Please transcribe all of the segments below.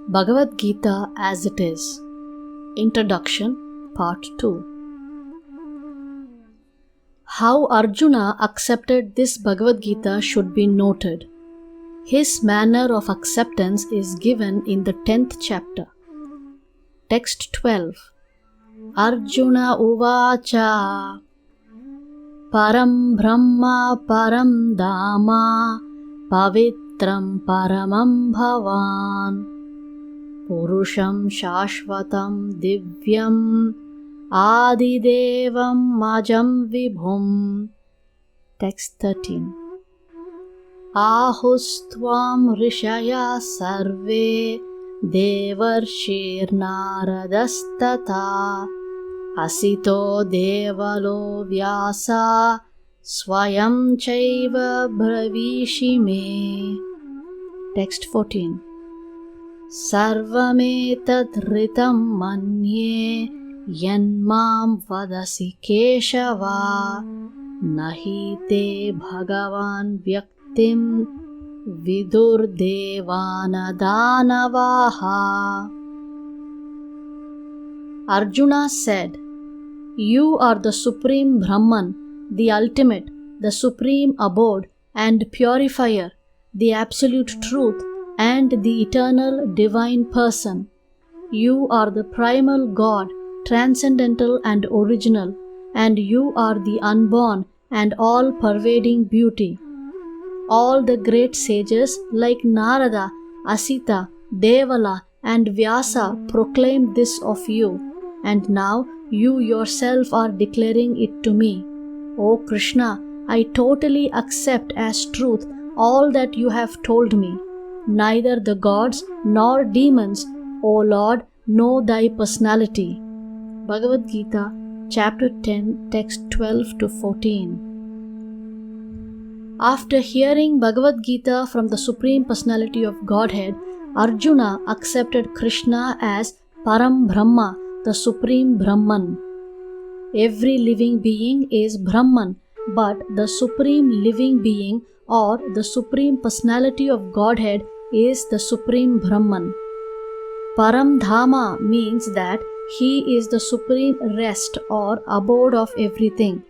Bhagavad Gita as it is. Introduction, Part 2. How Arjuna accepted this Bhagavad Gita should be noted. His manner of acceptance is given in the 10th chapter. Text 12. Arjuna uvacha Param Brahma Param Dhamma Pavitram Paramam Bhavan Purusham Shashvatam Divyam Adidevam Majam Vibhum. Text 13. Ahustvam Rishaya Sarve Devarshir Naradastata Asito Devalo Vyasa Swayam Chaiva Bravishime. Text 14. Sarvametat ritam manye yanmam vadasi keshava nahi te bhagavan vyaktim vidur devana danavaha. Arjuna said, "You are the Supreme Brahman, the ultimate, the supreme abode and purifier, the absolute truth and the eternal divine person. You are the primal God, transcendental and original, and you are the unborn and all-pervading beauty." All the great sages like Narada, Asita, Devala and Vyasa proclaimed this of you, and now you yourself are declaring it to me. O Krishna, I totally accept as truth all that you have told me. Neither the gods nor demons, O Lord, know thy personality. Bhagavad Gita, chapter 10, text 12 to 14. After hearing Bhagavad Gita from the Supreme Personality of Godhead, Arjuna accepted Krishna as Param Brahma, the Supreme Brahman. Every living being is Brahman, but the Supreme Living Being or the Supreme Personality of Godhead is the Supreme Brahman. Param Dhama means that he is the supreme rest or abode of everything.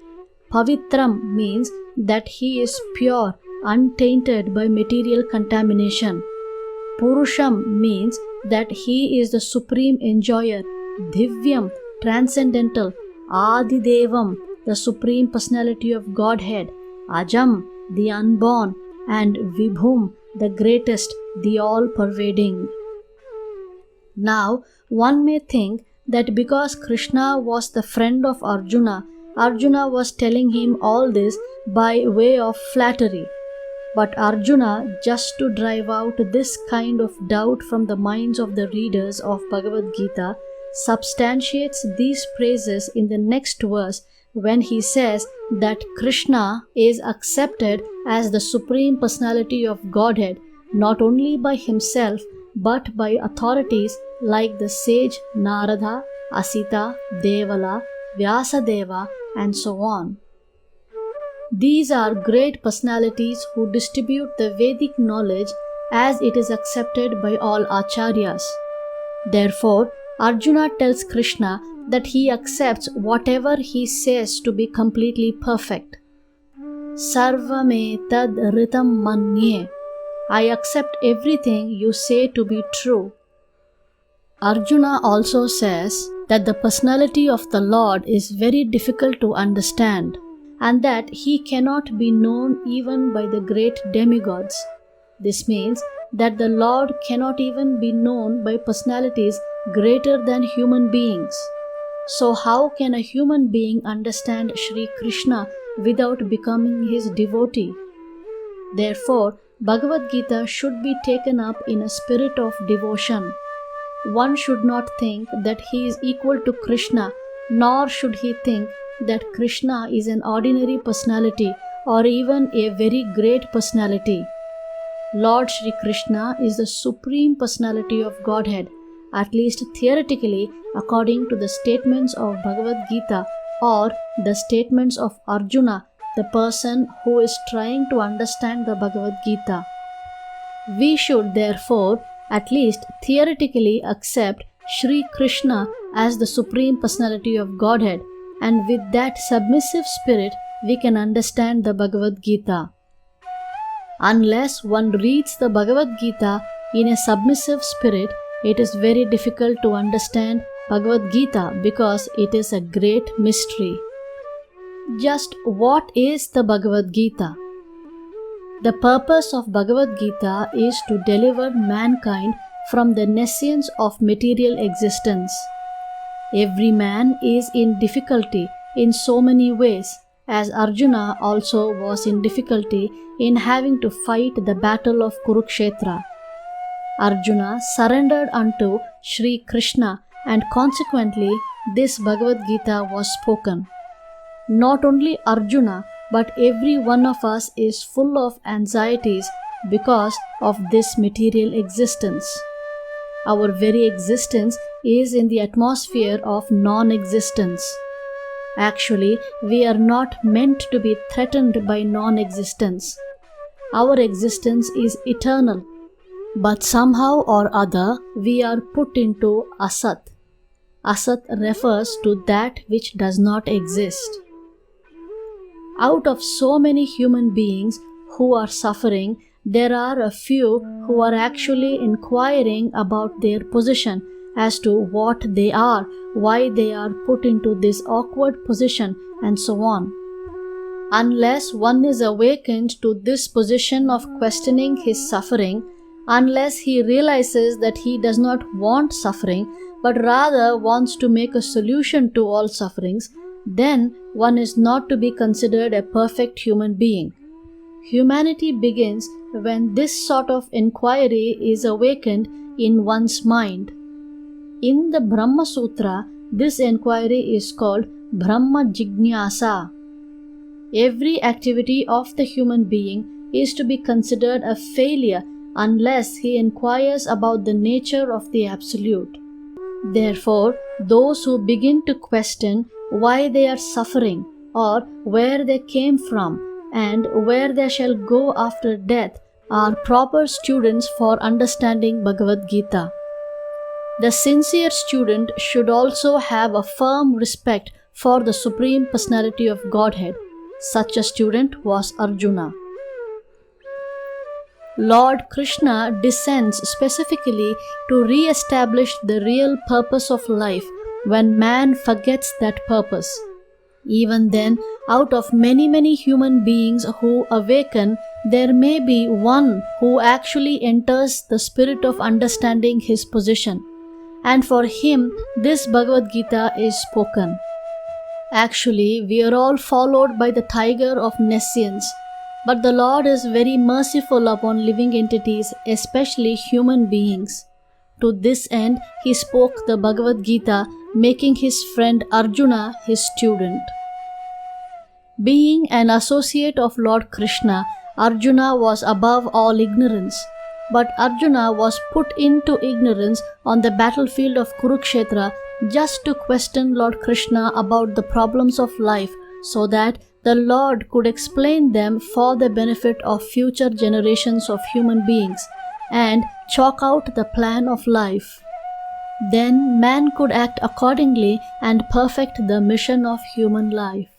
Pavitram means that he is pure, untainted by material contamination. Purusham means that he is the supreme enjoyer. Divyam, transcendental. Adidevam, the Supreme Personality of Godhead. Ajam, the unborn, and Vibhum, the greatest, the all-pervading. Now, one may think that because Krishna was the friend of Arjuna, Arjuna was telling him all this by way of flattery. But Arjuna, just to drive out this kind of doubt from the minds of the readers of Bhagavad Gita, substantiates these praises in the next verse when he says that Krishna is accepted as the Supreme Personality of Godhead not only by himself but by authorities like the sage Narada, Asita, Devala, Vyasadeva, and so on. These are great personalities who distribute the Vedic knowledge as it is accepted by all acharyas. Therefore, Arjuna tells Krishna that he accepts whatever he says to be completely perfect. Sarvametad ritam manye. I accept everything you say to be true. Arjuna also says that the personality of the Lord is very difficult to understand and that he cannot be known even by the great demigods. This means that the Lord cannot even be known by personalities greater than human beings. So how can a human being understand Shri Krishna without becoming his devotee? Therefore, Bhagavad Gita should be taken up in a spirit of devotion. One should not think that he is equal to Krishna, nor should he think that Krishna is an ordinary personality or even a very great personality. Lord Shri Krishna is the Supreme Personality of Godhead, at least theoretically according to the statements of Bhagavad Gita or the statements of Arjuna, the person who is trying to understand the Bhagavad Gita. We should therefore at least theoretically accept Sri Krishna as the Supreme Personality of Godhead, and with that submissive spirit we can understand the Bhagavad Gita. Unless one reads the Bhagavad Gita in a submissive spirit, it is very difficult to understand Bhagavad Gita because it is a great mystery. Just what is the Bhagavad Gita? The purpose of Bhagavad Gita is to deliver mankind from the nescience of material existence. Every man is in difficulty in so many ways, as Arjuna also was in difficulty in having to fight the battle of Kurukshetra. Arjuna surrendered unto Sri Krishna, and consequently this Bhagavad Gita was spoken. Not only Arjuna, but every one of us is full of anxieties because of this material existence. Our very existence is in the atmosphere of non-existence. Actually, we are not meant to be threatened by non-existence. Our existence is eternal, but somehow or other we are put into asat. Asat refers to that which does not exist. Out of so many human beings who are suffering, there are a few who are actually inquiring about their position as to what they are, why they are put into this awkward position, and so on. Unless one is awakened to this position of questioning his suffering, unless he realizes that he does not want suffering, but rather wants to make a solution to all sufferings, then one is not to be considered a perfect human being. Humanity begins when this sort of inquiry is awakened in one's mind. In the Brahma Sutra, this inquiry is called Brahma Jignasa. Every activity of the human being is to be considered a failure unless he inquires about the nature of the Absolute. Therefore, those who begin to question why they are suffering, or where they came from, and where they shall go after death, are proper students for understanding Bhagavad Gita. The sincere student should also have a firm respect for the Supreme Personality of Godhead. Such a student was Arjuna. Lord Krishna descends specifically to re-establish the real purpose of life when man forgets that purpose. Even then, out of many human beings who awaken, there may be one who actually enters the spirit of understanding his position, and for him this Bhagavad Gita is spoken. Actually, we are all followed by the tiger of nescience, but the Lord is very merciful upon living entities, especially human beings. To this end, he spoke the Bhagavad Gita, making his friend Arjuna his student. Being an associate of Lord Krishna, Arjuna was above all ignorance. But Arjuna was put into ignorance on the battlefield of Kurukshetra just to question Lord Krishna about the problems of life, so that the Lord could explain them for the benefit of future generations of human beings and chalk out the plan of life. Then man could act accordingly and perfect the mission of human life.